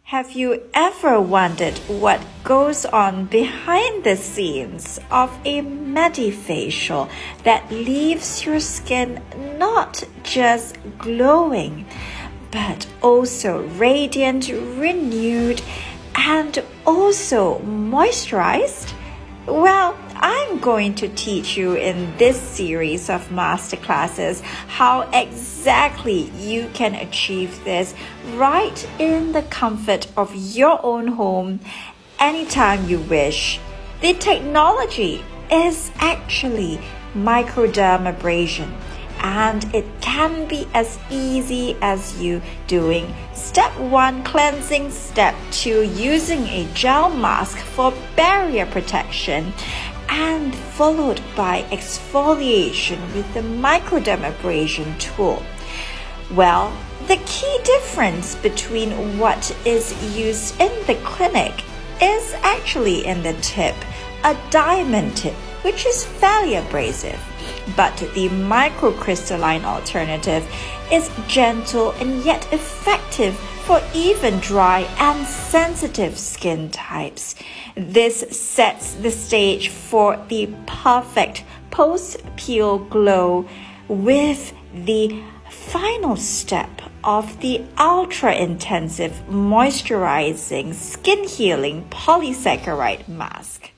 Have you ever wondered what goes on behind the scenes of a medifacial that leaves your skin not just glowing, but also radiant, renewed, and also moisturized? Well, I'm going to teach you in this series of masterclasses how exactly you can achieve this right in the comfort of your own home anytime you wish. The technology is actually microdermabrasion, and it can be as easy as you doing step 1 cleansing, step 2 using a gel mask for barrier protection, and followed by exfoliation with the microdermabrasion tool. Well, the key difference between what is used in the clinic is actually in the tip, a diamond tip, which is fairly abrasive. But the microcrystalline alternative is gentle and yet effective for even dry and sensitive skin types. This sets the stage for the perfect post-peel glow with the final step of the ultra-intensive moisturizing skin healing polysaccharide mask.